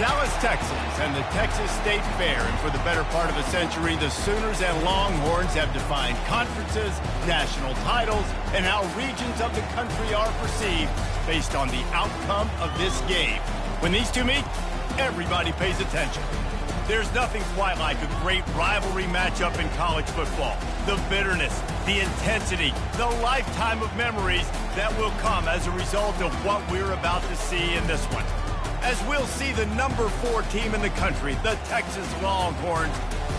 Dallas, Texas, and the Texas State Fair. And for the better part of a century, the Sooners and Longhorns have defined conferences, national titles, and how regions of the country are perceived based on the outcome of this game. When these two meet, everybody pays attention. There's nothing quite like a great rivalry matchup in college football. The bitterness, the intensity, the lifetime of memories that will come as a result of what we're about to see in this one. As we'll see the number 4 team in the country, the Texas Longhorns,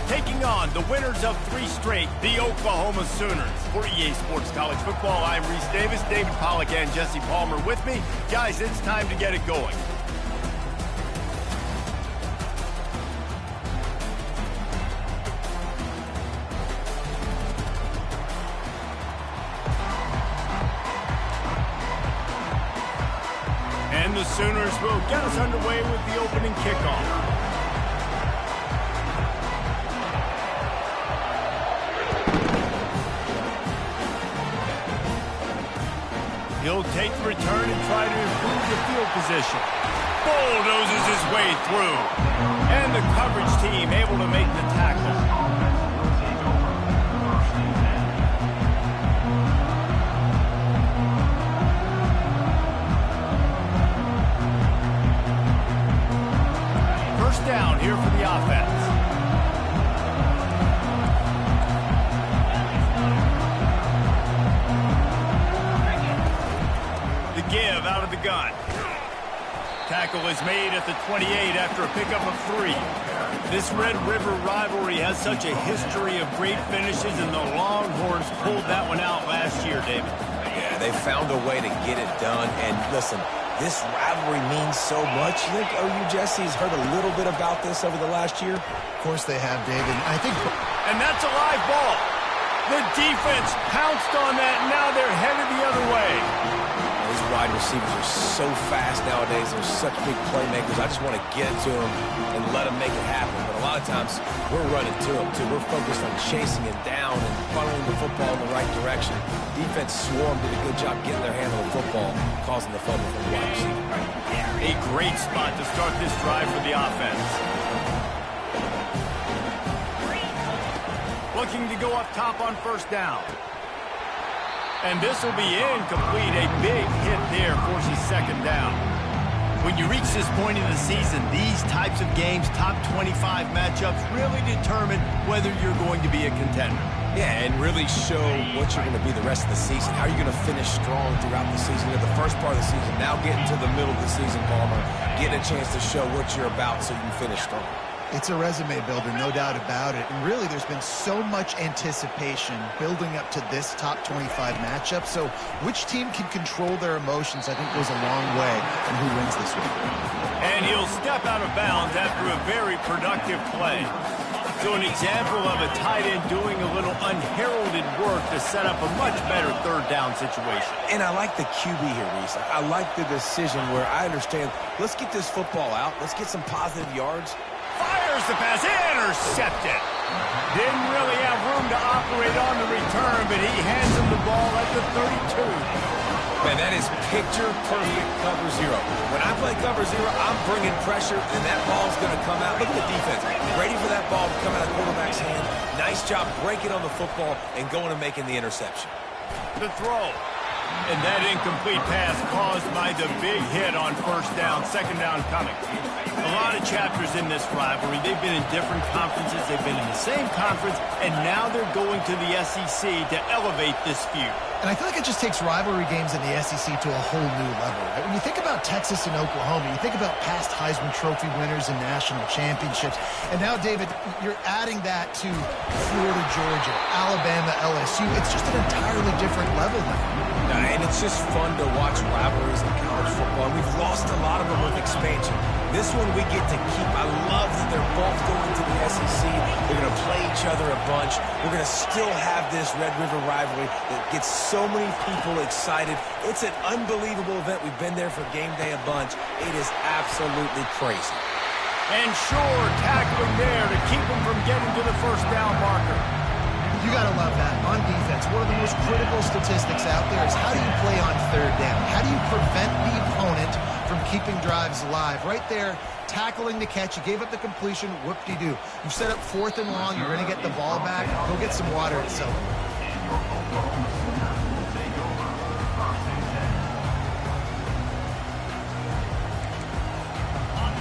taking on the winners of 3 straight, the Oklahoma Sooners. For EA Sports College Football, I'm Reese Davis, David Pollack, and Jesse Palmer with me. Guys, it's time to get it going. And the Sooners will get us underway with the opening kickoff. He'll take the return and try to improve the field position. Bulldozes his way through. And the coverage team able to make the tackle. Down here for the offense. The give out of the gun. Tackle is made at the 28 after a pickup of 3. This Red River rivalry has such a history of great finishes, and the Longhorns pulled that one out last year, David. Yeah, they found a way to get it done, and listen, this rivalry means so much. You think OU Jesse's heard a little bit about this over the last year? Of course they have, David. I think... And that's a live ball. The defense pounced on that, and now they're headed the other way. These wide receivers are so fast nowadays. They're such big playmakers. I just want to get to them and let them make it happen. But a lot of times, we're running to them, too. We're focused on chasing it down and funneling the football in the right direction. Defense swarm did a good job getting their hand on the football, causing the fumble from the wide receiver. A great spot to start this drive for the offense. Looking to go up top on first down. And this will be incomplete. A big hit there forces second down. When you reach this point in the season, these types of games, top 25 matchups, really determine whether you're going to be a contender. Yeah, and really show what you're going to be the rest of the season. How are you going to finish strong throughout the season? At the first part of the season, now getting to the middle of the season, Palmer, getting a chance to show what you're about so you can finish strong. It's a resume builder, no doubt about it. And really, there's been so much anticipation building up to this top 25 matchup. So which team can control their emotions, I think, goes a long way in who wins this one. And he'll step out of bounds after a very productive play. So an example of a tight end doing a little unheralded work to set up a much better third down situation. And I like the QB here, Reese. I like the decision where I understand, let's get this football out. Let's get some positive yards. Fires the pass, intercepted. Didn't really have room to operate on the return, but he hands him the ball at the 32. Man, that is picture-perfect cover zero. When I play cover zero, I'm bringing pressure, and that ball's going to come out. Look at the defense. Ready for that ball to come out of the quarterback's hand. Nice job breaking on the football and going and making the interception. The throw. And that incomplete pass caused by the big hit on first down, second down coming. A lot of chapters in this rivalry. They've been in different conferences. They've been in the same conference, and now they're going to the SEC to elevate this feud. And I feel like it just takes rivalry games in the SEC to a whole new level. Right? When you think about Texas and Oklahoma, you think about past Heisman Trophy winners and national championships. And now, David, you're adding that to Florida, Georgia, Alabama, LSU. It's just an entirely different level now. And it's just fun to watch rivalries in college football. We've lost a lot of them with expansion. This one we get to keep. I love that they're both going to the SEC. They're going to play each other a bunch. We're going to still have this Red River rivalry that gets so many people excited. It's an unbelievable event. We've been there for game day a bunch. It is absolutely crazy. And Shore tackling there to keep him from getting to the first down marker. You got to love that. On defense, one of the most critical statistics out there is how do you play on third down? How do you prevent the opponent from from keeping drives alive. Right there, tackling the catch. You gave up the completion. Whoop-de-doo. You set up 4th and long. You're going to get the ball back. Go get some water at Silver.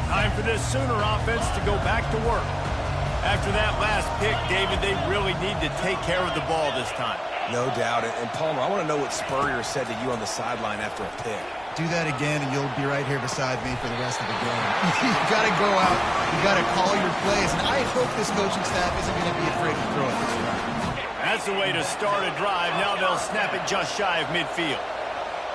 Time for this Sooner offense to go back to work. After that last pick, David, they really need to take care of the ball this time. No doubt. And Palmer, I want to know what Spurrier said to you on the sideline after a pick. Do that again, and you'll be right here beside me for the rest of the game. You got to go out. You got to call your plays, and I hope this coaching staff isn't going to be afraid to throw it this way. That's the way to start a drive. Now they'll snap it just shy of midfield.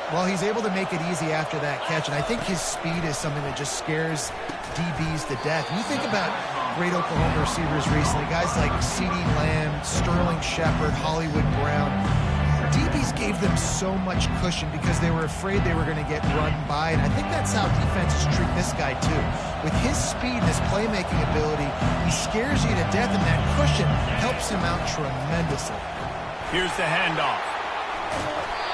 Well, he's able to make it easy after that catch, and I think his speed is something that just scares DBs to death. When you think about great Oklahoma receivers recently, guys like CeeDee Lamb, Sterling Shepard, Hollywood Brown, DBs gave them so much cushion because they were afraid they were going to get run by, and I think that's how defenses treat this guy too. With his speed and his playmaking ability, he scares you to death, and that cushion helps him out tremendously. Here's the handoff.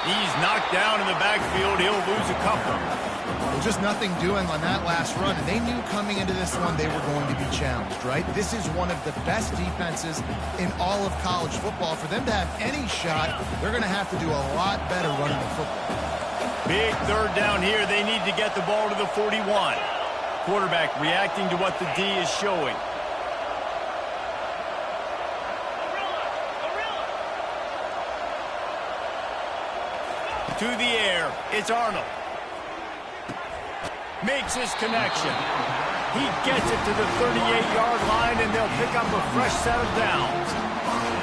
He's knocked down in the backfield. He'll lose a couple. Well, just nothing doing on that last run, and they knew coming into this one they were going to be challenged, right? This is one of the best defenses in all of college football. For them to have any shot, they're going to have to do a lot better running the football. Big 3rd down here. They need to get the ball to the 41. Quarterback reacting to what the D is showing. To the air, it's Arnold. Makes his connection. He gets it to the 38-yard line, and they'll pick up a fresh set of downs.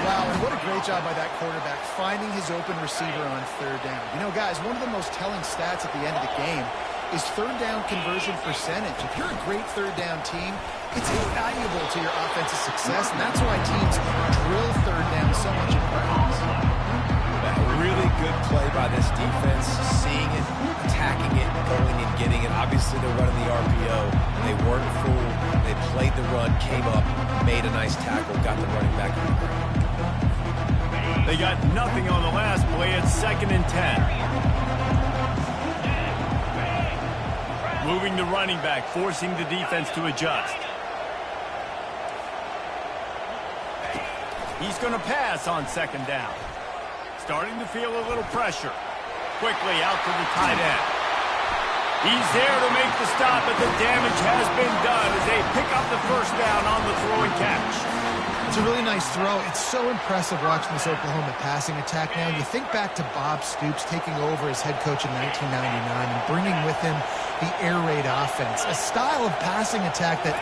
Wow, and what a great job by that quarterback, finding his open receiver on 3rd down. You know, guys, one of the most telling stats at the end of the game is 3rd down conversion percentage. If you're a great 3rd down team, it's invaluable to your offensive success, and that's why teams drill 3rd down so much in practice. Really good play by this defense, seeing it, attacking it, going and getting it. Obviously, they're running the RPO. They weren't fooled. They played the run, came up, made a nice tackle, got the running back on the ground. They got nothing on the last play. It's 2nd and 10. Moving the running back, forcing the defense to adjust. He's going to pass on 2nd down. Starting to feel a little pressure. Quickly out to the tight end. He's there to make the stop, but the damage has been done as they pick up the 1st down on the throw and catch. It's a really nice throw. It's so impressive watching this Oklahoma passing attack now. You think back to Bob Stoops taking over as head coach in 1999 and bringing with him the air raid offense, a style of passing attack that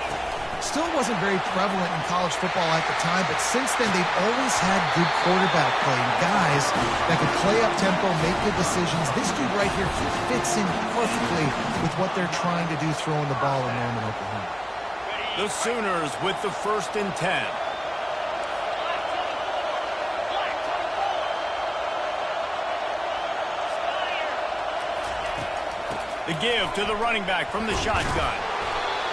still wasn't very prevalent in college football at the time, but since then they've always had good quarterback play, guys that could play up tempo, make good decisions. This dude right here, he fits in perfectly with what they're trying to do throwing the ball in Norman, Oklahoma. The Sooners with the 1st and 10. The give to the running back from the shotgun.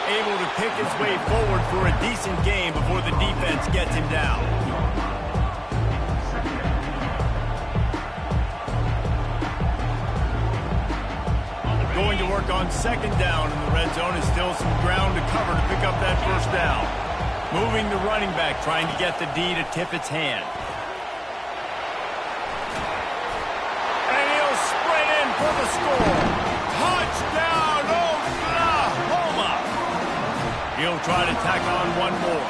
Able to pick his way forward for a decent game before the defense gets him down. Going to work on 2nd down in the red zone is still some ground to cover to pick up that 1st down. Moving the running back, trying to get the D to tip its hand. And he'll sprint in for the score. Touchdown, Oklahoma! He'll try to tack on one more.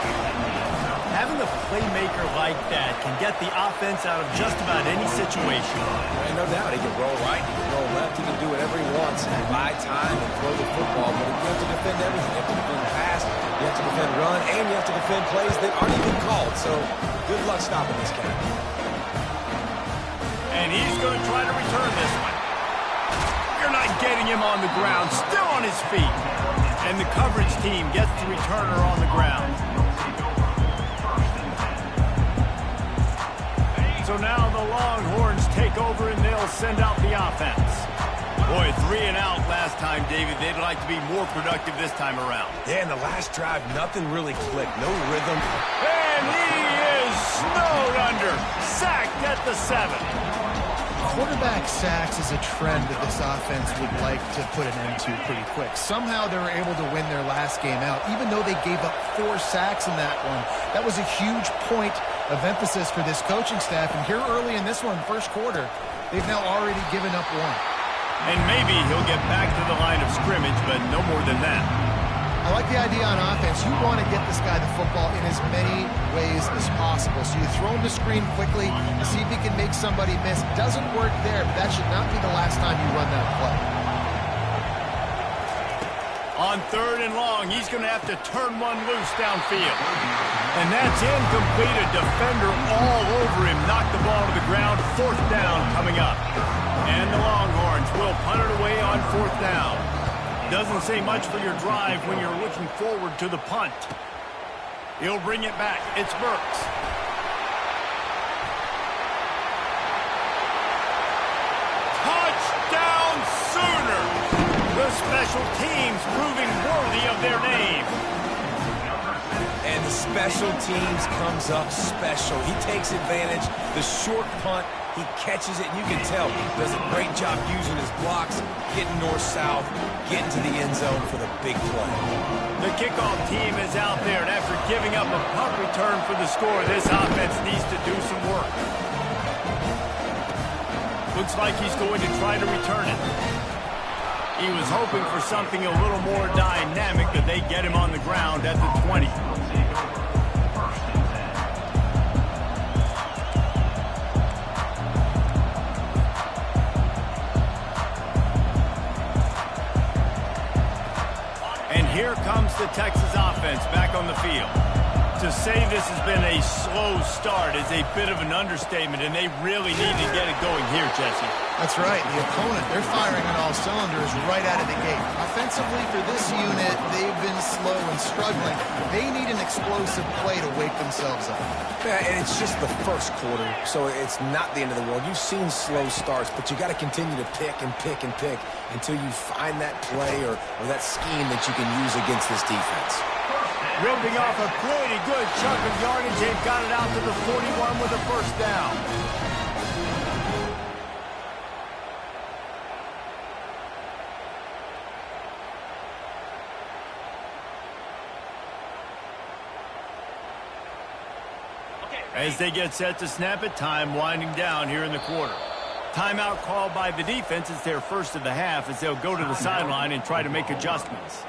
Having a playmaker like that can get the offense out of just about any situation. And no doubt, he can roll right, he can roll left, he can do whatever he wants and buy time and throw the football, but you have to defend everything. You have to defend pass, you have to defend run, and you have to defend plays that aren't even called. So good luck stopping this guy. And he's going to try to return this one. You're not getting him on the ground, still on his feet. And the coverage team gets the returner on the ground. So now the Longhorns take over and they'll send out the offense. Boy, 3 and out last time, David. They'd like to be more productive this time around. Yeah, in the last drive, nothing really clicked. No rhythm. And he is snowed under. Sacked at the 7. quarterback sacks is a trend that this offense would like to put an end to pretty quick. Somehow they were able to win their last game out, even though they gave up 4 sacks in that one. That was a huge point of emphasis for this coaching staff. And here early in this one, first quarter, they've now already given up 1. And maybe he'll get back to the line of scrimmage, but no more than that. I like the idea on offense. You want to get this guy the football in as many ways as possible. So you throw him the screen quickly to see if he can make somebody miss. Doesn't work there, but that should not be the last time you run that play. On 3rd and long, he's going to have to turn one loose downfield. And that's incomplete. A defender all over him. Knocked the ball to the ground. 4th down coming up. And the Longhorns will punt it away on 4th down. Doesn't say much for your drive when you're looking forward to the punt. He'll bring it back. It's Burks. Touchdown Sooners! The special teams proving worthy of their name. And the special teams comes up special. He takes advantage. The short punt, he catches it, and you can tell he does a great job using his blocks, getting north-south, getting to the end zone for the big play. The kickoff team is out there, and after giving up a punt return for the score, this offense needs to do some work. Looks like he's going to try to return it. He was hoping for something a little more dynamic, but they get him on the ground at the 20. And here comes the Texas offense back on the field. To say this has been a slow start is a bit of an understatement, and they really need to get it going here, Jesse. That's right. The opponent, they're firing on all cylinders right out of the gate. Offensively, for this unit, they've been slow and struggling. They need an explosive play to wake themselves up. Yeah, and it's just the first quarter, so it's not the end of the world. You've seen slow starts, but you got to continue to pick and pick and pick until you find that play or that scheme that you can use against this defense. Ripping off a pretty good chunk of yardage. They've got it out to the 41 with a 1st down. As they get set to snap it, time winding down here in the quarter. Timeout called by the defense. It's their first of the half as they'll go to the sideline and try to make adjustments.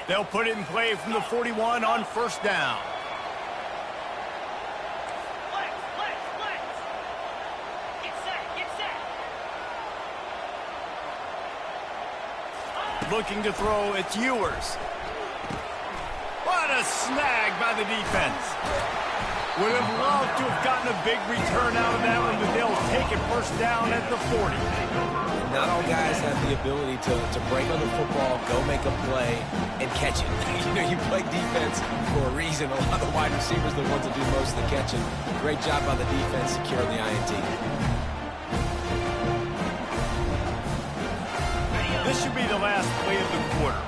They'll put it in play from the 41 on 1st down. Looking to throw, it's Ewers. What a snag by the defense. Would have loved to have gotten a big return out of that one, but they'll take it 1st down at the 40. Not all guys have the ability to break on the football, go make a play, and catch it. You play defense for a reason. A lot of the wide receivers are the ones that do most of the catching. Great job by the defense securing the INT. This should be the last play of the quarter.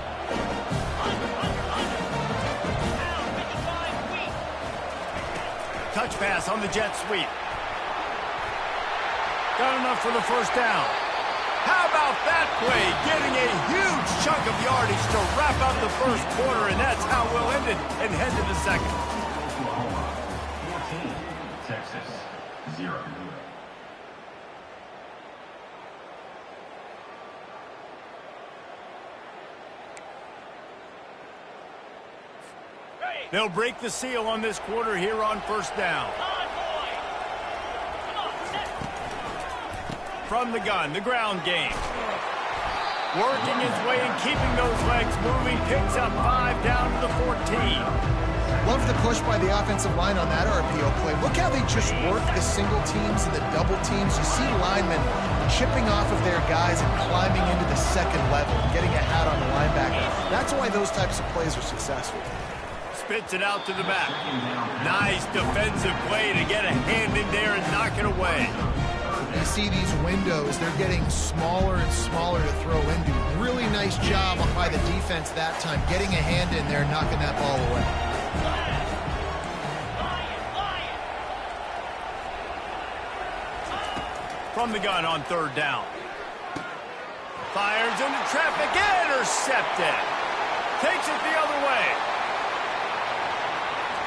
Touch pass on the jet sweep. Got enough for the 1st down. How about that play? Getting a huge chunk of yardage to wrap up the 1st quarter, and that's how we'll end it and head to the 2nd. Oklahoma 14, Texas 0. They'll break the seal on this quarter here on 1st down. From the gun, the ground game. Working his way and keeping those legs moving. Picks up 5 down to the 14. Love the push by the offensive line on that RPO play. Look how they just work the single teams and the double teams. You see linemen chipping off of their guys and climbing into the 2nd level and getting a hat on the linebacker. That's why those types of plays are successful. Spits it out to the back. Nice defensive play to get a hand in there and knock it away. You see these windows, they're getting smaller and smaller to throw into. Really nice job by the defense that time, getting a hand in there, knocking that ball away. From the gun on third down. Fires into traffic, intercepted. Takes it the other way.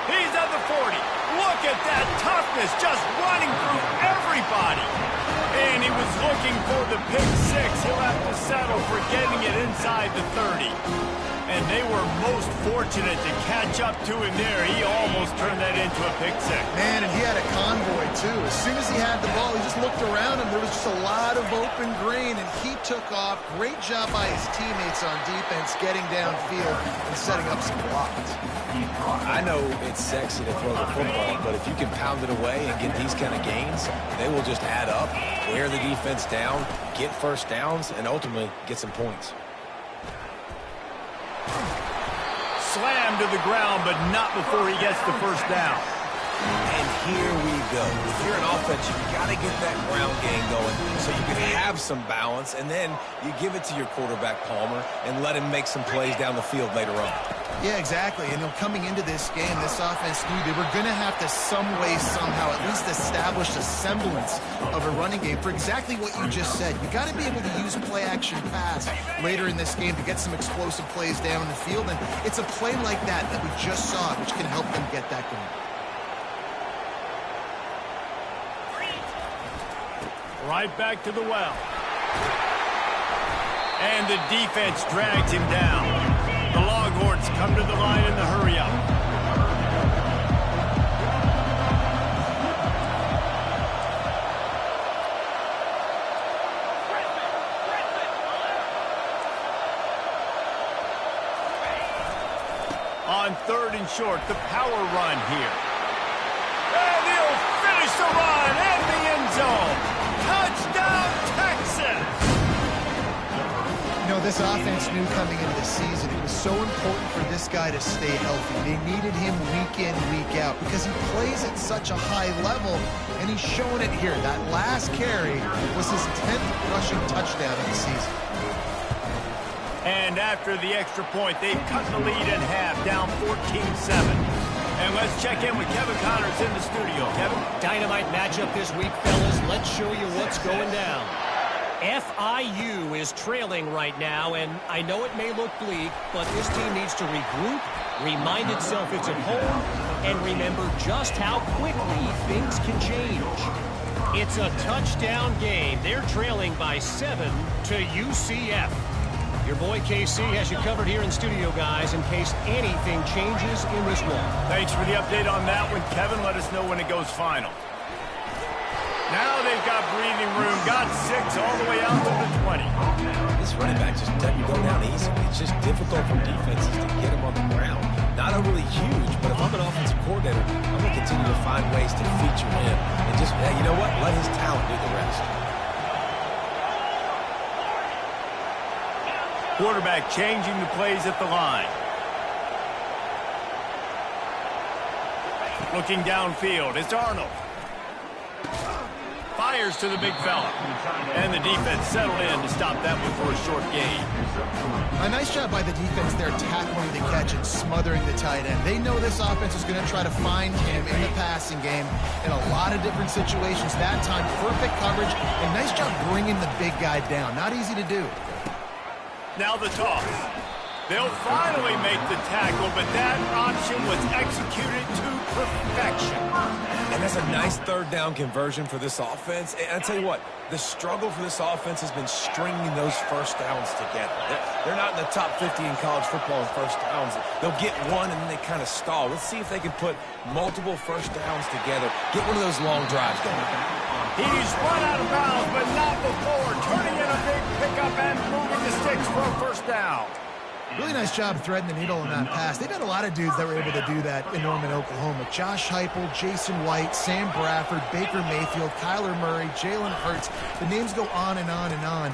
He's at the 40. Look at that toughness, just running through everybody. And he was looking for the pick six. He'll have to settle for getting it inside the 30. And they were most fortunate to catch up to him there. He almost turned that into a pick six. Man, and he had a convoy, too. As soon as he had the ball, he just looked around him. There was just a lot of open green, and he took off. Great job by his teammates on defense, getting downfield and setting up some blocks. I know it's sexy to throw the football, but if you can pound it away and get these kind of gains, they will just add up, wear the defense down, get first downs, and ultimately get some points. Slammed to the ground, but not before he gets the first down. And here we go. If you're an offense, you've got to get that ground game going so you can have some balance, and then you give it to your quarterback, Palmer, and let him make some plays down the field later on. Yeah, exactly. And coming into this game, this offense knew they were going to have to some way, somehow, at least establish a semblance of a running game for exactly what you just said. You got to be able to use play-action pass later in this game to get some explosive plays down the field. And it's a play like that that we just saw, which can help them get that going. Right back to the well. And the defense drags him down. The Longhorns come to the line in the hurry-up. On third and short, the power run here. And he'll finish the run in the end zone. Touchdown, Texas! You know, this offense knew coming into the season it was so important for this guy to stay healthy. They needed him week in, week out because he plays at such a high level, and he's showing it here. That last carry was his 10th rushing touchdown of the season. And after the extra point, they've cut the lead in half, down 14-7. And let's check in with Kevin Connors in the studio. Kevin? Dynamite matchup this week, fellas. Let's show you what's going down. FIU is trailing right now, and I know it may look bleak, but this team needs to regroup, remind itself it's at home, and remember just how quickly things can change. It's a touchdown game. They're trailing by 7 to UCF. Your boy KC has you covered here in studio, guys, in case anything changes in this one. Thanks for the update on that one, Kevin. Let us know when it goes final. Now they've got breathing room. Got 6 all the way out to the 20. This running back just doesn't go down easy. It's just difficult for defenses to get him on the ground. Not overly huge, but if I'm an offensive coordinator, I'm going to continue to find ways to feature him. And just, you know what? Let his talent do the rest. Quarterback changing the plays at the line. Looking downfield, it's Arnold. Fires to the big fella. And the defense settled in to stop that one for a short gain. A nice job by the defense there, tackling the catch and smothering the tight end. They know this offense is going to try to find him in the passing game in a lot of different situations. That time, perfect coverage, and nice job bringing the big guy down. Not easy to do. Now the toss. They'll finally make the tackle, but that option was executed to perfection. And that's a nice third down conversion for this offense. And I tell you what, the struggle for this offense has been stringing those first downs together. They're not in the top 50 in college football in first downs. They'll get one and then they kind of stall. Let's see if they can put multiple first downs together. Get one of those long drives going. He's run out of bounds, but not before. Turning in a big pickup and moving the sticks for a first down. Really nice job threading the needle on that pass. They've had a lot of dudes that were able to do that in Norman, Oklahoma. Josh Heupel, Jason White, Sam Bradford, Baker Mayfield, Kyler Murray, Jalen Hurts. The names go on and on and on.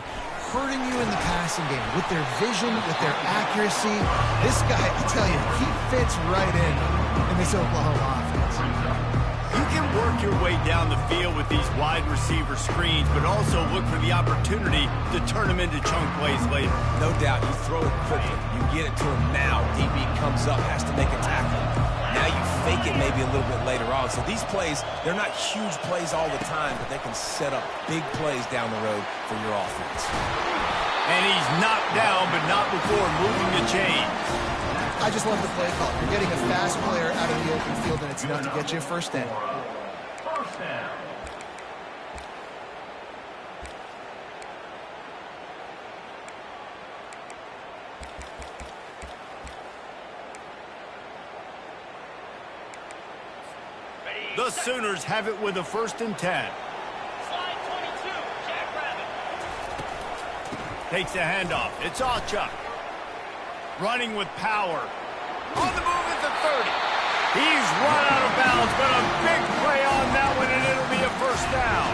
Hurting you in the passing game with their vision, with their accuracy. This guy, I tell you, he fits right in this Oklahoma offense. You can work your way down the field with these wide receiver screens, but also look for the opportunity to turn them into chunk plays later. No doubt, you throw it quickly. You get it to him now. DB comes up, has to make a tackle. Now you fake it maybe a little bit later on. So these plays, they're not huge plays all the time, but they can set up big plays down the road for your offense. And he's knocked down, but not before moving the chains. I just love the play call. You're getting a fast player out of the open field, and it's enough to get you a first down. First down. The Sooners have it with a 1st and 10. Slide 22, Jackrabbit. Takes the handoff. It's Achuk. Running with power. On the move at the 30. He's run out of bounds, but a big play on that one, and it'll be a first down.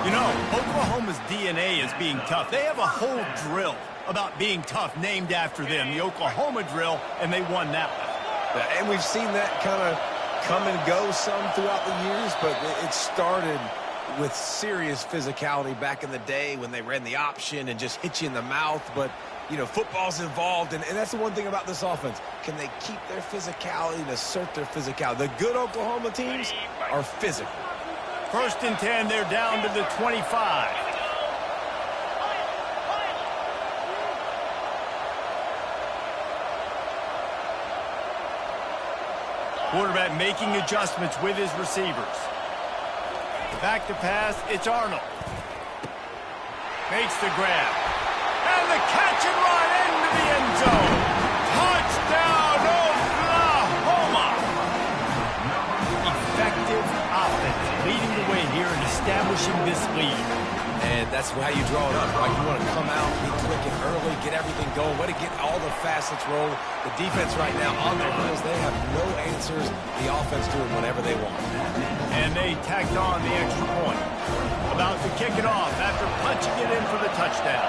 You know, Oklahoma's DNA is being tough. They have a whole drill about being tough named after them, the Oklahoma drill, and they won that one. And we've seen that kind of come and go some throughout the years, but it started with serious physicality back in the day when they ran the option and just hit you in the mouth. But, you know, football's involved, and that's the one thing about this offense. Can they keep their physicality and assert their physicality? The good Oklahoma teams are physical. 1st and 10, they're down to the 25. Quarterback making adjustments with his receivers. Back to pass, it's Arnold. Makes the grab. And the catch and run into the end zone. Touchdown, Oklahoma! Effective offense leading the way here and establishing this lead. And that's how you draw it up, right? You want to come out, be quick and early, get everything going, way to get all the facets rolling. The defense right now on their heels, they have no answers. The offense doing whatever they want. And they tacked on the extra point. About to kick it off after punching it in for the touchdown.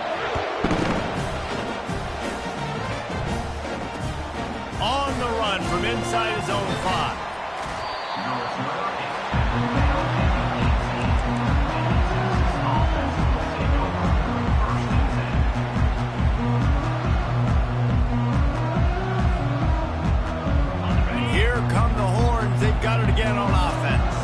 On the run from inside his own 5. Come the Horns, they've got it again on offense.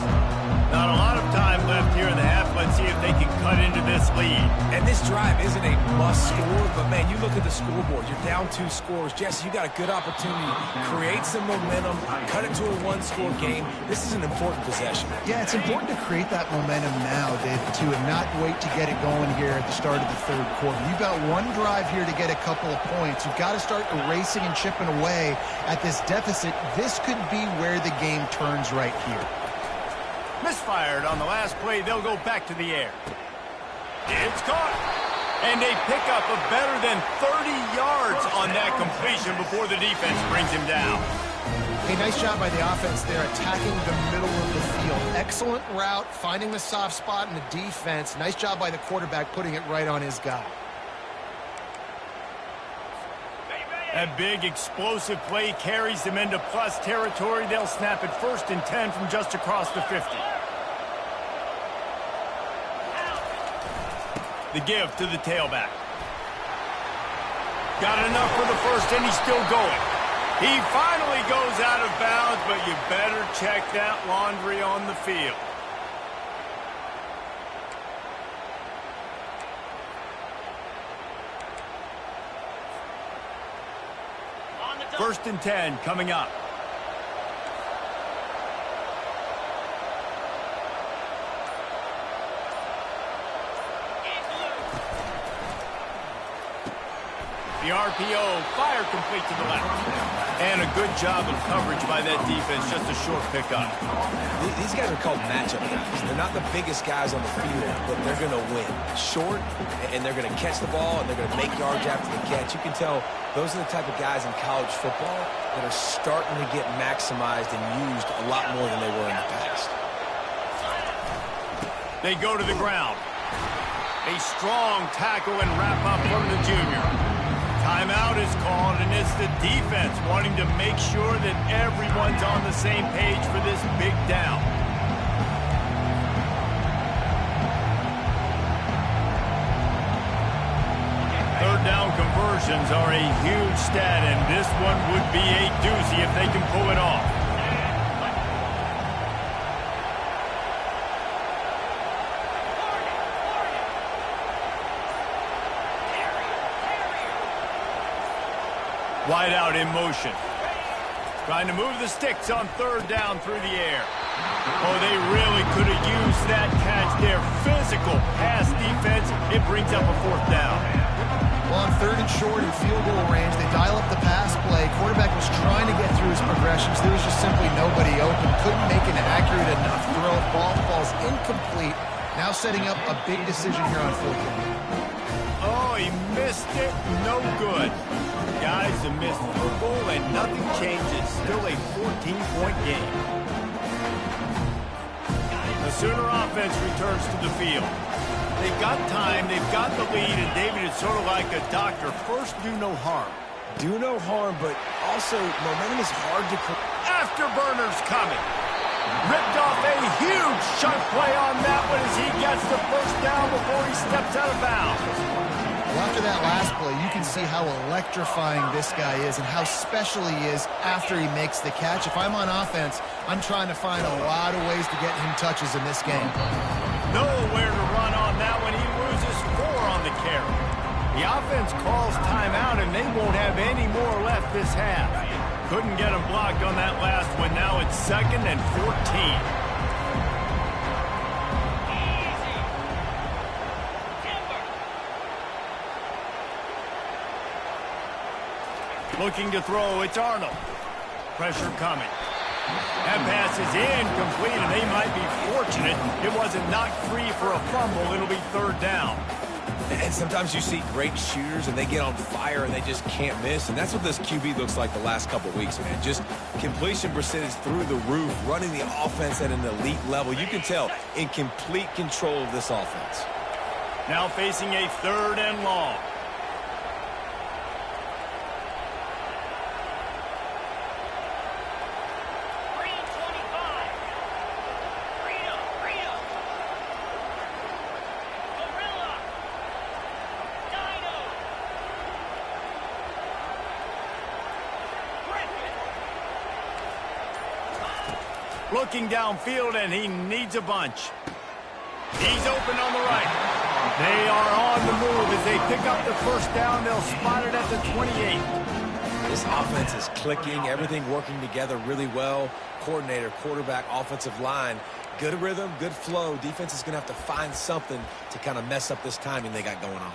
Not a lot of time left here in the half. Let's see if they can cut into this lead. And this drive isn't a must score, but man, you look at the scoreboard, you're down 2 scores. Jesse, you got a good opportunity. Create some momentum, cut it to a 1-score game. This is an important possession. Yeah, it's important to create that momentum now, David, too, and not wait to get it going here at the start of the 3rd quarter. You've got one drive here to get a couple of points. You've got to start erasing and chipping away at this deficit. This could be where the game turns right here. Misfired on the last play. They'll go back to the air. It's caught. And a pickup of better than 30 yards on that completion before the defense brings him down. Hey, nice job by the offense there, attacking the middle of the field. Excellent route, finding the soft spot in the defense. Nice job by the quarterback putting it right on his guy. A big explosive play carries them into plus territory. They'll snap it 1st and 10 from just across the 50. The give to the tailback. Got enough for the 1st, and he's still going. He finally goes out of bounds, but you better check that laundry on the field. First and 10 coming up. The RPO, fire complete to the left. And a good job of coverage by that defense, just a short pickup. These guys are called matchup guys. They're not the biggest guys on the field, but they're going to win. Short, and they're going to catch the ball, and they're going to make yards after the catch. You can tell those are the type of guys in college football that are starting to get maximized and used a lot more than they were in the past. They go to the ground. A strong tackle and wrap up from the junior. Timeout is called, and it's the defense wanting to make sure that everyone's on the same page for this big down. conversions are a huge stat, and this one would be a doozy if they can pull it off. Wide out in motion. Trying to move the sticks on third down through the air. Oh, they really could have used that catch there. Physical pass defense. It brings up a fourth down. Well, on third and short in field goal range, they dial up the pass play. Quarterback was trying to get through his progressions. There was just simply nobody open. Couldn't make an accurate enough throw. Ball falls incomplete. Now setting up a big decision here on fourth down. Oh, he missed it. No good. Guys, a missed field goal and nothing changes. Still a 14-point game. The Sooner offense returns to the field. They've got time, they've got the lead, and David, it's sort of like a doctor. First, do no harm. Do no harm, but also momentum is hard to correct. Afterburner's coming. Ripped off a huge chunk play on that one as he gets the first down before he steps out of bounds. Well, after that last play, you can see how electrifying this guy is and how special he is after he makes the catch. If I'm on offense, I'm trying to find a lot of ways to get him touches in this game. Nowhere to run on that one. He loses 4 on the carry. The offense calls timeout, and they won't have any more left this half. Couldn't get him blocked on that last one. Now it's 2nd and 14. Looking to throw, it's Arnold. Pressure coming. That pass is incomplete, and they might be fortunate it wasn't knocked free for a fumble. It'll be third down. And sometimes you see great shooters, and they get on fire, and they just can't miss. And that's what this QB looks like the last couple of weeks, man. Just completion percentage through the roof, running the offense at an elite level. You can tell in complete control of this offense. Now facing a 3rd and long. Looking downfield, and he needs a bunch. He's open on the right. They are on the move. As they pick up the first down, they'll spot it at the 28. This offense is clicking, everything working together really well. Coordinator, quarterback, offensive line, good rhythm, good flow. Defense is going to have to find something to kind of mess up this timing they got going on.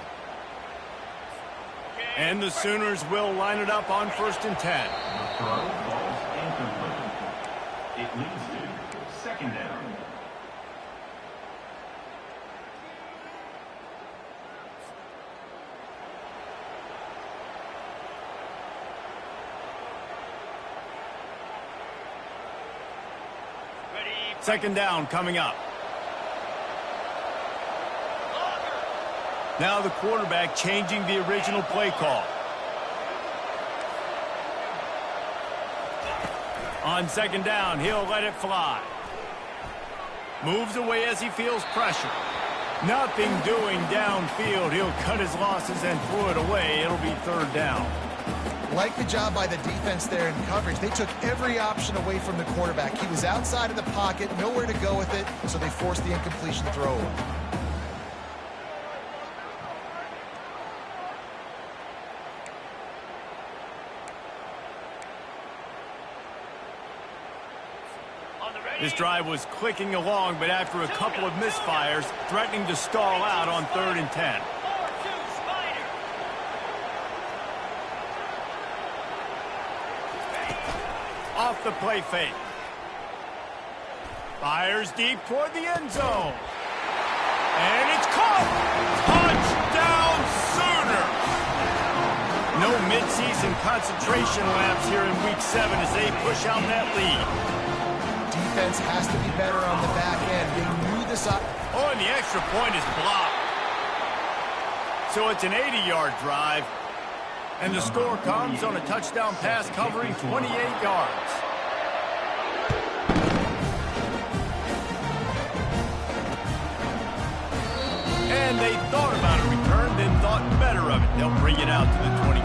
And the Sooners will line it up on 1st and 10. It leads to 2nd down. Second down coming up. Now the quarterback changing the original play call. On 2nd down, he'll let it fly. Moves away as he feels pressure. Nothing doing downfield. He'll cut his losses and throw it away. It'll be 3rd down. Like the job by the defense there in coverage. They took every option away from the quarterback. He was outside of the pocket, nowhere to go with it, so they forced the incompletion throw away. This drive was clicking along, but after a couple of misfires, threatening to stall out on 3rd and 10. Off the play fake. Fires deep toward the end zone. And it's caught! Touchdown Sooner! No midseason concentration laps here in Week 7 as they push out that lead. Defense has to be better on the back end. They knew this up. Oh, and the extra point is blocked. So it's an 80-yard drive. And the score comes on a touchdown pass covering 28 yards. And they thought about a return, then thought better of it. They'll bring it out to the 20.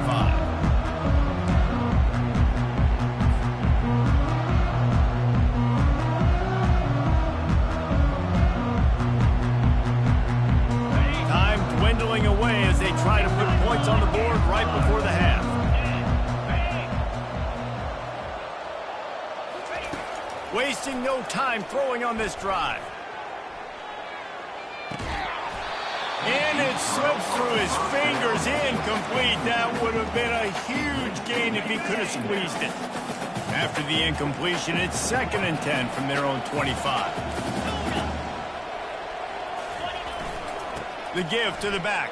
Wasting no time throwing on this drive. And it slips through his fingers, incomplete. That would have been a huge gain if he could have squeezed it. After the incompletion, it's 2nd and 10 from their own 25. The give to the back.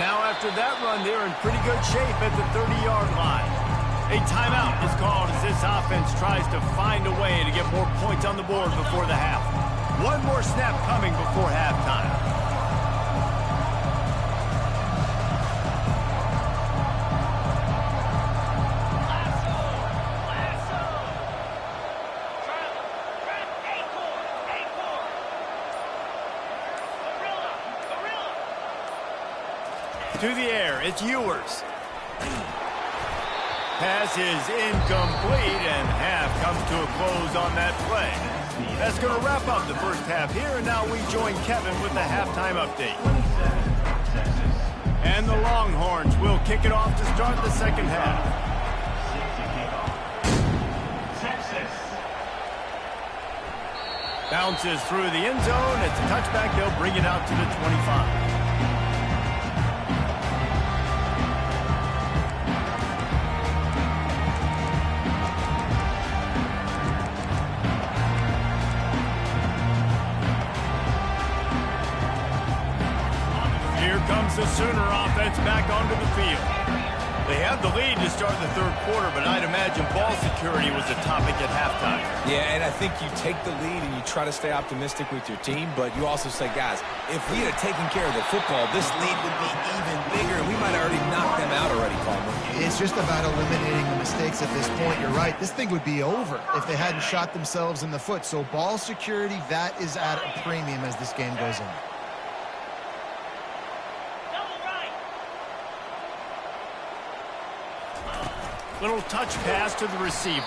Now after that run, they're in pretty good shape at the 30-yard line. A timeout is called as this offense tries to find a way to get more points on the board before the half. One more snap coming before halftime. To the air, it's Ewers. Pass is incomplete, and half comes to a close on that play. That's going to wrap up the first half here, and now we join Kevin with the halftime update. And the Longhorns will kick it off to start the second half. Texas. Bounces through the end zone. It's a touchback. They'll bring it out to the 25. Comes the Sooner offense back onto the field. They have the lead to start the third quarter, but I'd imagine ball security was a topic at halftime. Yeah, and I think you take the lead and you try to stay optimistic with your team, but you also say, guys, if we had taken care of the football, this lead would be even bigger, and we might have already knocked them out already, Palmer. It's just about eliminating the mistakes at this point. You're right. This thing would be over if they hadn't shot themselves in the foot. So ball security, that is at a premium as this game goes on. Little touch pass to the receiver.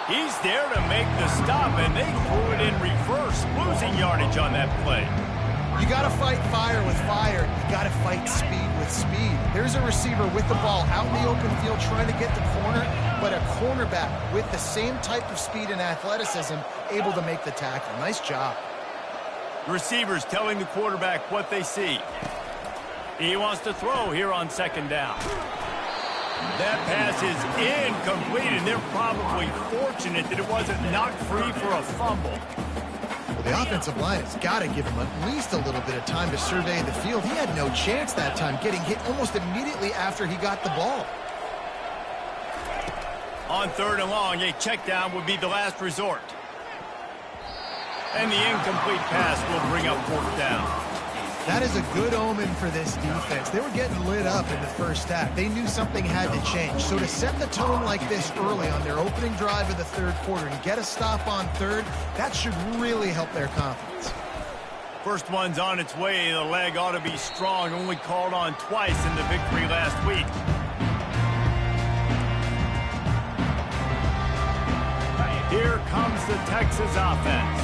He's there to make the stop, and they threw it in reverse, losing yardage on that play. You got to fight fire with fire. You got to fight speed with speed. There's a receiver with the ball out in the open field trying to get the corner, but a cornerback with the same type of speed and athleticism able to make the tackle. Nice job. The receiver's telling the quarterback what they see. He wants to throw here on second down. That pass is incomplete, and they're probably fortunate that it wasn't knocked free for a fumble. Well, the offensive line has got to give him at least a little bit of time to survey the field. He had no chance that time, getting hit almost immediately after he got the ball. On third and long, a check down would be the last resort. And the incomplete pass will bring up fourth down. That is a good omen for this defense. They were getting lit up in the first half. They knew something had to change. So to set the tone like this early on their opening drive of the third quarter and get a stop on third, that should really help their confidence. First one's on its way. The leg ought to be strong. Only called on twice in the victory last week. Here comes the Texas offense.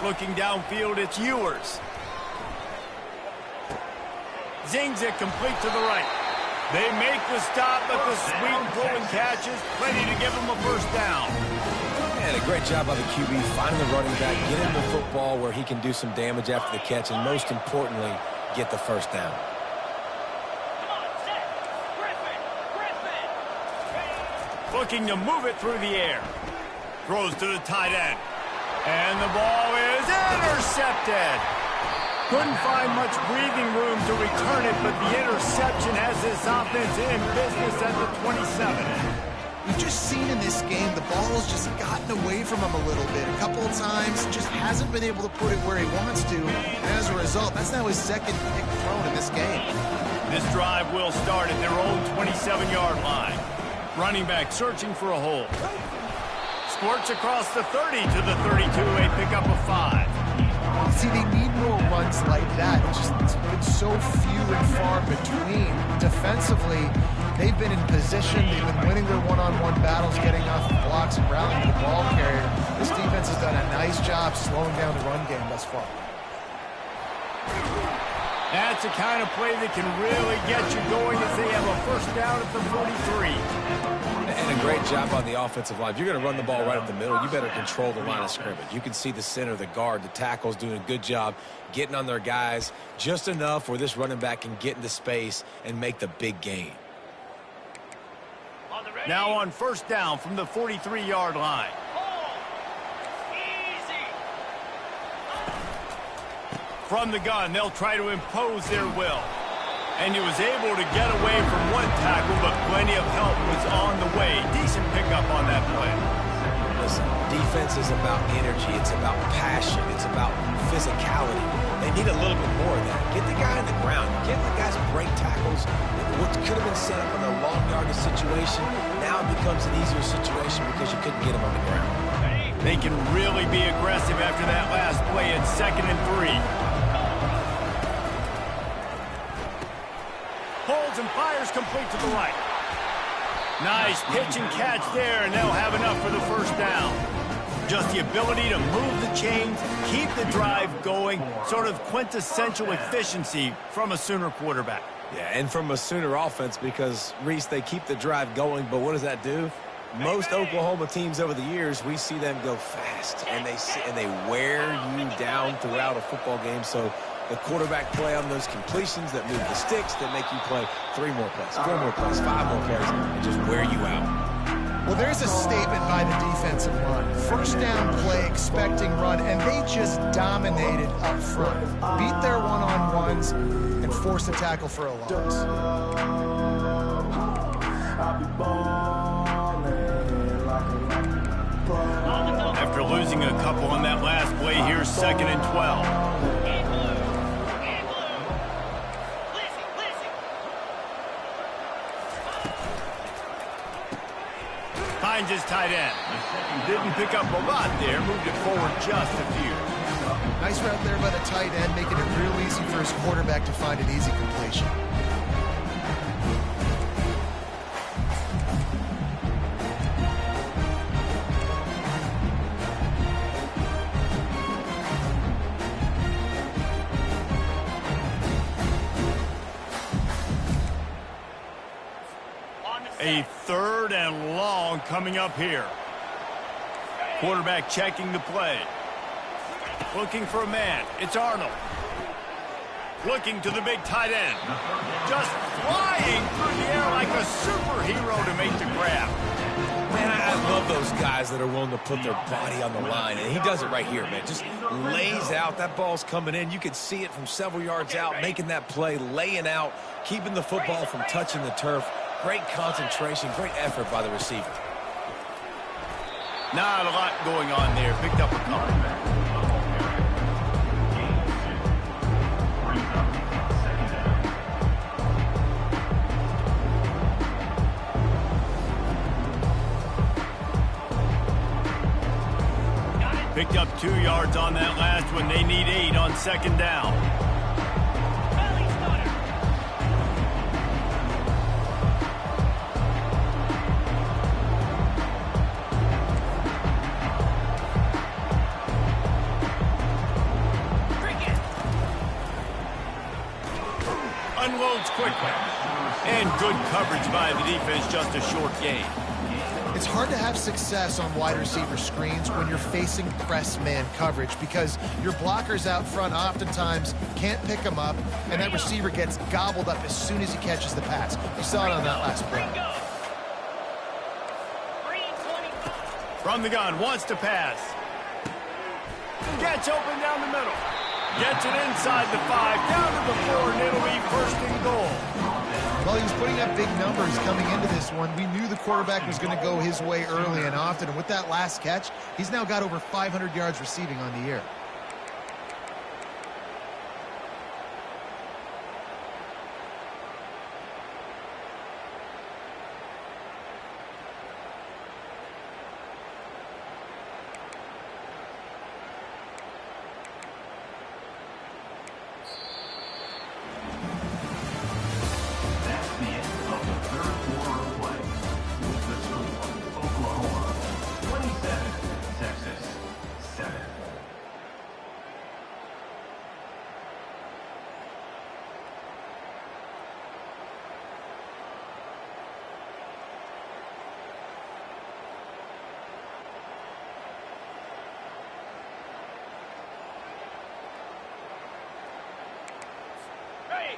Looking downfield, it's Ewers. Zings it complete to the right. They make the stop, but the sweep pulling catches plenty to give them a first down. And a great job by the QB finding the running back, get him the football where he can do some damage after the catch, and most importantly, get the first down. Looking to move it through the air. Throws to the tight end. And the ball is intercepted. Couldn't find much breathing room to return it, but the interception has this offense in business at the 27. We've just seen in this game the ball's just gotten away from him a little bit. A couple of times, just hasn't been able to put it where he wants to. And as a result, that's now his second pick thrown in this game. This drive will start at their own 27-yard line. Running back searching for a hole. Squirts across the 30 to the 32, a pickup of 5. See, they need more runs like that. It's been so few and far between. Defensively, they've been in position. They've been winning their one-on-one battles, getting off the blocks and rallying the ball carrier. This defense has done a nice job slowing down the run game thus far. That's the kind of play that can really get you going as they have a first down at the 43. And a great job on the offensive line. If you're going to run the ball right up the middle, you better control the line of scrimmage. You can see the center, the guard, the tackles doing a good job getting on their guys just enough where this running back can get into space and make the big gain. Now on first down from the 43-yard line. From the gun, they'll try to impose their will. And he was able to get away from one tackle, but plenty of help was on the way. Decent pickup on that play. Listen, defense is about energy. It's about passion. It's about physicality. They need a little bit more of that. Get the guy on the ground. Get the guys break tackles. What could have been set up in a long yardage situation now becomes an easier situation because you couldn't get him on the ground. They can really be aggressive after that last play at 2nd and 3. Holds and fires complete to the right. Nice pitch and catch there, and they'll have enough for the first down. Just the ability to move the chains, keep the drive going, sort of quintessential efficiency from a Sooner quarterback. Yeah, and from a Sooner offense because, Reese, they keep the drive going, but what does that do? Most Oklahoma teams over the years, we see them go fast, and they wear you down throughout a football game. So the quarterback play on those completions that move the sticks that make you play 3 more plays, 4 more plays, 5 more plays, and just wear you out. Well, there's a statement by the defensive line. First down play, expecting run, and they just dominated up front. Beat their one-on-ones and force a tackle for a loss. After losing a couple on that last play, here's 2nd and 12. Finds his tight end. Didn't pick up a lot there, moved it forward just a few. Nice route there by the tight end, making it real easy for his quarterback to find an easy completion. A 3rd and long coming up here. Quarterback checking the play. Looking for a man. It's Arnold. Looking to the big tight end. Just flying through the air like a superhero to make the grab. Man, I love those guys that are willing to put their body on the line, and he does it right here, man. Just lays out. That ball's coming in. You can see it from several yards out, making that play, laying out, keeping the football from touching the turf. Great concentration, great effort by the receiver. Not a lot going on there. Picked up a couple. Picked up 2 yards on that last one. They need 8 on 2nd down. Unloads quickly. And good coverage by the defense, just a short gain. It's hard to have success on wide receiver screens when you're facing press man coverage because your blockers out front oftentimes can't pick them up, and that receiver gets gobbled up as soon as he catches the pass. You saw it on that last play. From the gun, wants to pass. Gets open down the middle. Gets it inside the 5, down to the 4, and it'll be 1st and goal. Well, he was putting up big numbers coming into this one. We knew the quarterback was going to go his way early and often, and with that last catch, he's now got over 500 yards receiving on the year.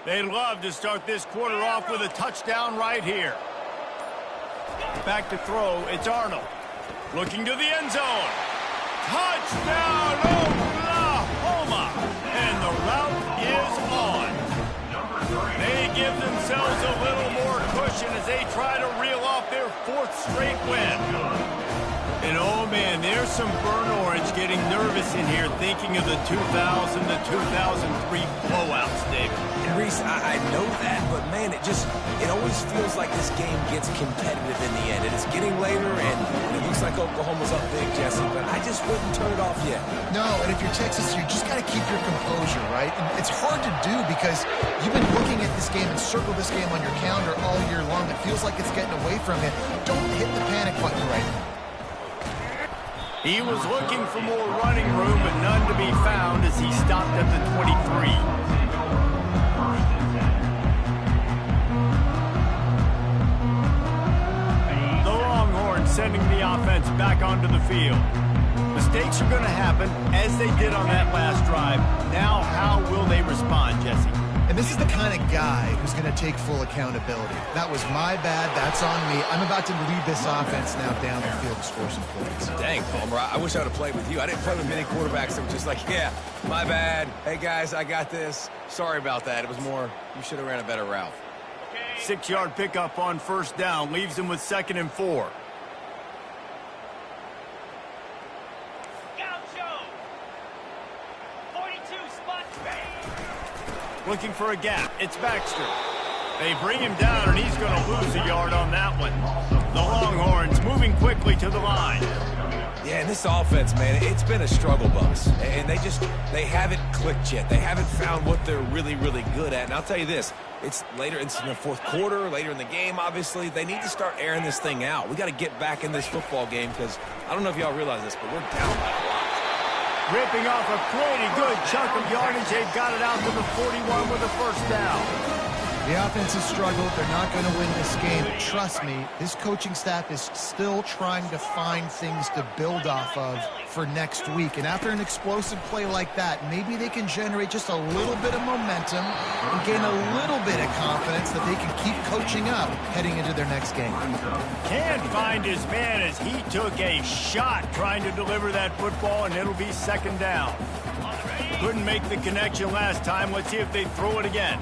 They love to start this quarter off with a touchdown right here. Back to throw, it's Arnold. Looking to the end zone. Touchdown, Oklahoma! And the route is on. They give themselves a little more cushion as they try to reel off their 4th straight win. And oh man, there's some burnt orange getting nervous in here thinking of the 2000 to 2003 blowouts, Dave. And Reese, I know that, but man, it always feels like this game gets competitive in the end. And it's getting later, and it looks like Oklahoma's up big, Jesse, but I just wouldn't turn it off yet. No, and if you're Texas, you just got to keep your composure, right? And it's hard to do because you've been looking at this game and circle this game on your calendar all year long. It feels like it's getting away from you. Don't hit the panic button right now. He was looking for more running room, but none to be found as he stopped at the 23. The Longhorns sending the offense back onto the field. Mistakes are going to happen, as they did on that last drive. Now, how will they respond, Jesse? And this is the kind of guy who's going to take full accountability. That was my bad. That's on me. I'm about to lead this offense now down the field to score some points. Dang, Palmer, I wish I would have played with you. I didn't play with many quarterbacks that were just like, yeah, my bad. Hey, guys, I got this. Sorry about that. It was more, you should have ran a better route. 6-yard pickup on 1st down leaves them with 2nd and 4. Looking for a gap. It's Baxter. They bring him down, and he's going to lose a yard on that one. The Longhorns moving quickly to the line. Yeah, and this offense, man, it's been a struggle bus. And they haven't clicked yet. They haven't found what they're really, really good at. And I'll tell you this, it's later, it's in the 4th quarter, later in the game, obviously. They need to start airing this thing out. We got to get back in this football game because I don't know if y'all realize this, but we're down by a lot. Ripping off a pretty good chunk of yardage. They've got it out to the 41 with a 1st down. The offense has struggled. They're not going to win this game. Trust me, this coaching staff is still trying to find things to build off of for next week. And after an explosive play like that, maybe they can generate just a little bit of momentum and gain a little bit of confidence that they can keep coaching up heading into their next game. Can't find his man as he took a shot trying to deliver that football, and it'll be 2nd down. Couldn't make the connection last time. Let's see if they throw it again.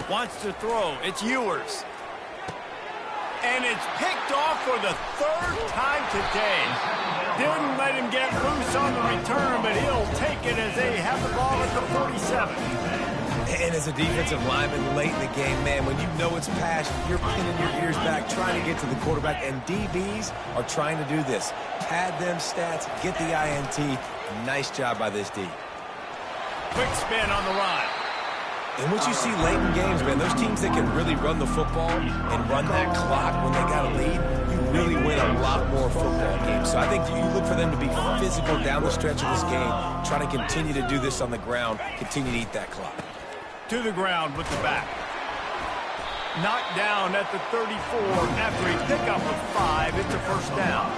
Wants to throw. It's Ewers. And it's picked off for the 3rd time today. Didn't let him get loose on the return, but he'll take it as they have the ball at the 47. And as a defensive lineman late in the game, man, when you know it's past, you're pinning your ears back, trying to get to the quarterback, and DBs are trying to do this. Pad them stats, get the INT. Nice job by this D. Quick spin on the run. And what you see late in games, man, those teams that can really run the football and run that clock when they got a lead, you really win a lot more football games. So I think you look for them to be physical down the stretch of this game, try to continue to do this on the ground, continue to eat that clock. To the ground with the back. Knocked down at the 34 after a pickup of 5. It's a 1st down.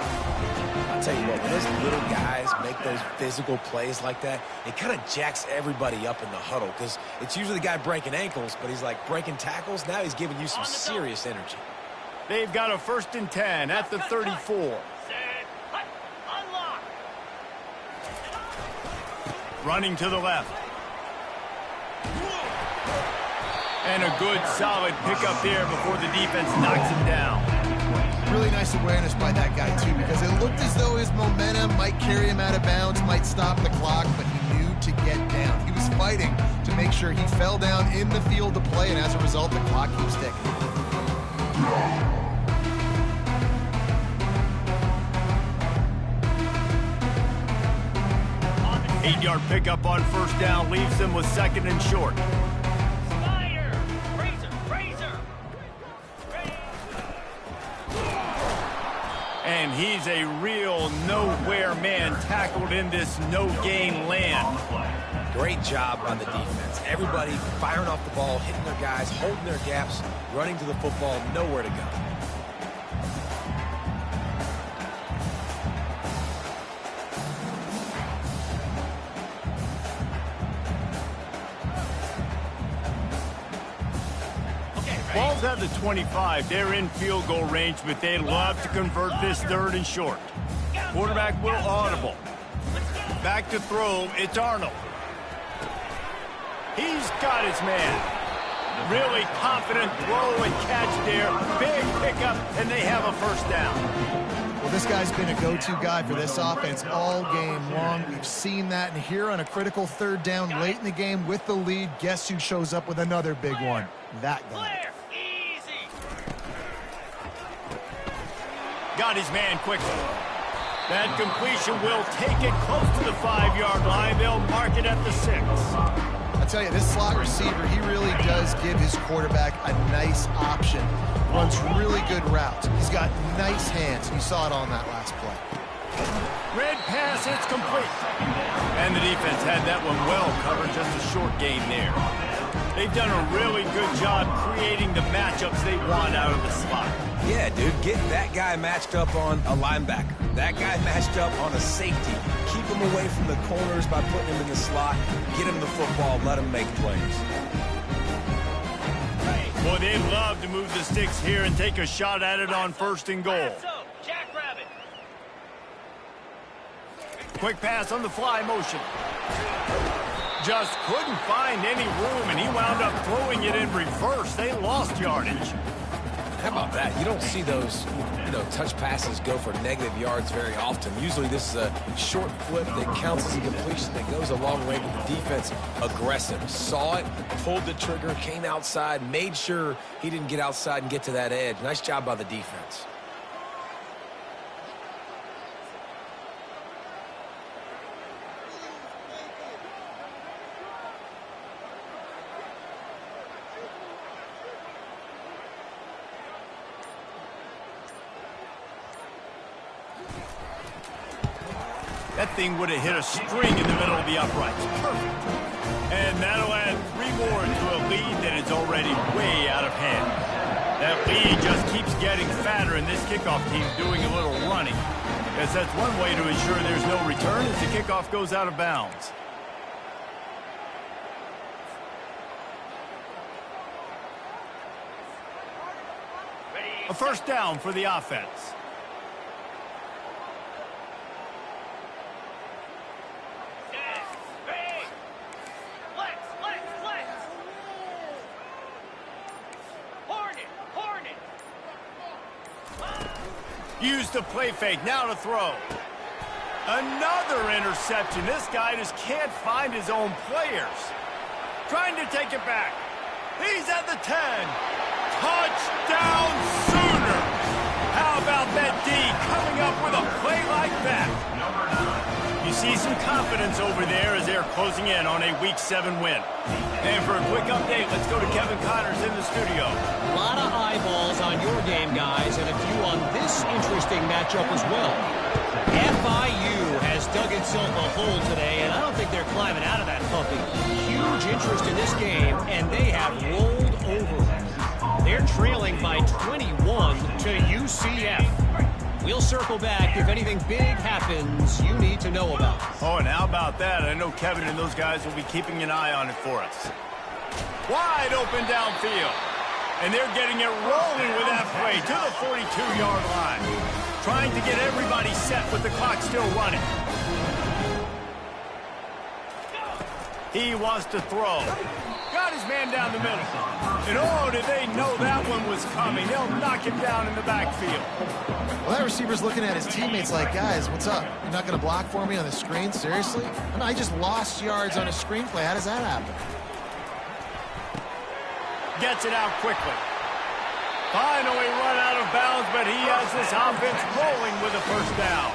I'll tell you what, when those little guys make those physical plays like that, it kind of jacks everybody up in the huddle because it's usually the guy breaking ankles, but he's like breaking tackles. Now he's giving you some serious energy. They've got a 1st and 10 at the 34. Running to the left. And a good, solid pickup there before the defense knocks him down. Really nice awareness by that guy, too, because it looked as though his momentum might carry him out of bounds, might stop the clock, but he knew to get down. He was fighting to make sure he fell down in the field to play, and as a result, the clock keeps ticking. 8-yard pickup on 1st down leaves them with 2nd and short. And he's a real nowhere man tackled in this no-gain land. Great job on the defense. Everybody firing off the ball, hitting their guys, holding their gaps, running to the football, nowhere to go. Ball's at the 25. They're in field goal range, but they'd love to convert this 3rd and short. Quarterback will audible. Back to throw. It's Arnold. He's got his man. Really confident throw and catch there. Big pickup, and they have a first down. Well, this guy's been a go-to guy for this offense all game long. We've seen that, and here on a critical 3rd down late in the game with the lead, guess who shows up with another big one? That guy. Got his man quickly. That completion will take it close to the 5-yard line. They'll mark it at the 6. I tell you, this slot receiver, he really does give his quarterback a nice option. Runs really good routes. He's got nice hands. You saw it on that last play. Red pass, it's complete. And the defense had that one well covered, just a short gain there. They've done a really good job creating the matchups they want out of the slot. Yeah, dude, get that guy matched up on a linebacker. That guy matched up on a safety. Keep him away from the corners by putting him in the slot. Get him the football, let him make plays. Boy, they'd love to move the sticks here and take a shot at it on 1st and goal. Quick pass on the fly motion. Just couldn't find any room, and he wound up throwing it in reverse. They lost yardage. How about that? You don't see those, touch passes go for negative yards very often. Usually this is a short flip that counts as a completion that goes a long way, but the defense aggressive. Saw it, pulled the trigger, came outside, made sure he didn't get outside and get to that edge. Nice job by the defense. That thing would have hit a string in the middle of the uprights. Perfect. And that'll add 3 more to a lead that is already way out of hand. That lead just keeps getting fatter, and this kickoff team's doing a little running. Guess that's one way to ensure there's no return as the kickoff goes out of bounds. A first down for the offense. Use the play fake, now to throw. Another interception. This guy just can't find his own players. Trying to take it back. He's at the 10. Touchdown Sooner. How about that D coming up with a play like that? You see some confidence over there as they're closing in on a Week 7 win. And for a quick update, let's go to Kevin Connors in the studio. A lot of eyeballs on your game, guys, and a few on this interesting matchup as well. FIU has dug itself a hole today, and I don't think they're climbing out of that puppy. Huge interest in this game, and they have rolled over. They're trailing by 21 to UCF. We'll circle back if anything big happens you need to know about. Oh, and how about that? I know Kevin and those guys will be keeping an eye on it for us. Wide open downfield. And they're getting it rolling with that play to the 42-yard line. Trying to get everybody set with the clock still running. He wants to throw. Got his man down the middle. And oh, did they know that one was coming. They'll knock him down in the backfield. Well, that receiver's looking at his teammates like, guys, what's up? You're not going to block for me on the screen? Seriously? I mean, I just lost yards on a screenplay. How does that happen? Gets it out quickly. Finally run out of bounds, but he has this offense rolling with a first down.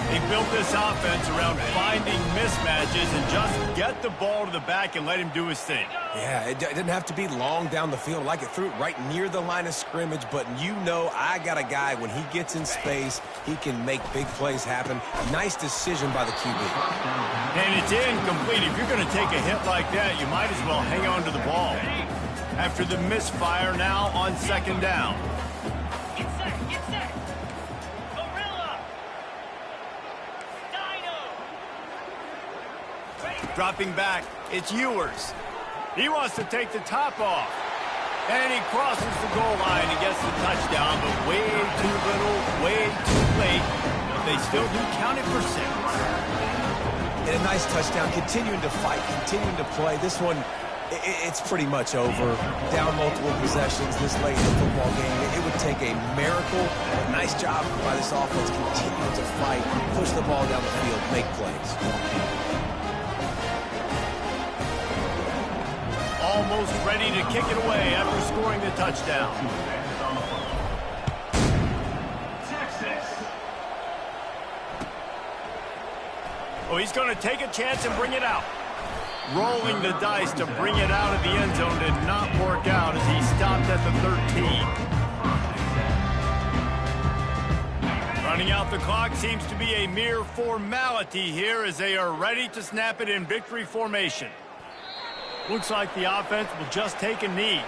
They built this offense around finding mismatches and just get the ball to the back and let him do his thing. Yeah, it didn't have to be long down the field. Like it threw it right near the line of scrimmage, but you know I got a guy, when he gets in space, he can make big plays happen. Nice decision by the QB. And it's incomplete. If you're going to take a hit like that, you might as well hang on to the ball. After the misfire, now on second down. Get set, get set. Gorilla. Dino. Dropping back, it's Ewers. He wants to take the top off. And he crosses the goal line and gets the touchdown, but way too little, way too late. But they still do count it for 6. And a nice touchdown, continuing to fight, continuing to play. This one, it's pretty much over. Down multiple possessions this late in the football game. It would take a miracle. A nice job by this offense continuing to fight, push the ball down the field, make plays. Almost ready to kick it away after scoring the touchdown. Texas. Oh, he's going to take a chance and bring it out. Rolling the dice to bring it out of the end zone did not work out as he stopped at the 13. Running out the clock seems to be a mere formality here as they are ready to snap it in victory formation. Looks like the offense will just take a knee.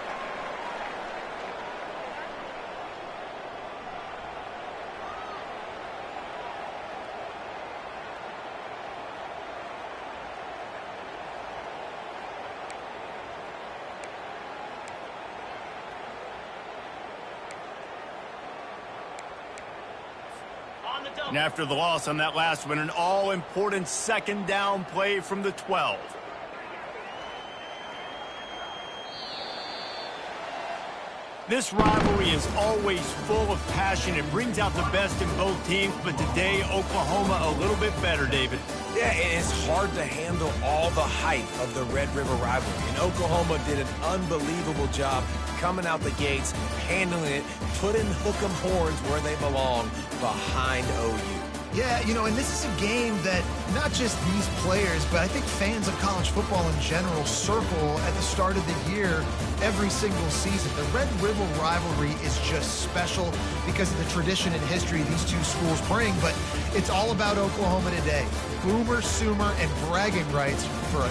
And after the loss on that last one, an all-important second down play from the 12. This rivalry is always full of passion. It brings out the best in both teams, but today, Oklahoma a little bit better, David. Yeah, it's hard to handle all the hype of the Red River rivalry. And Oklahoma did an unbelievable job coming out the gates, handling it, putting hook 'em horns where they belong, behind OU. Yeah, and this is a game that not just these players, but I think fans of college football in general circle at the start of the year every single season. The Red River rivalry is just special because of the tradition and history these two schools bring, but it's all about Oklahoma today. Boomer, Sooner, and bragging rights for a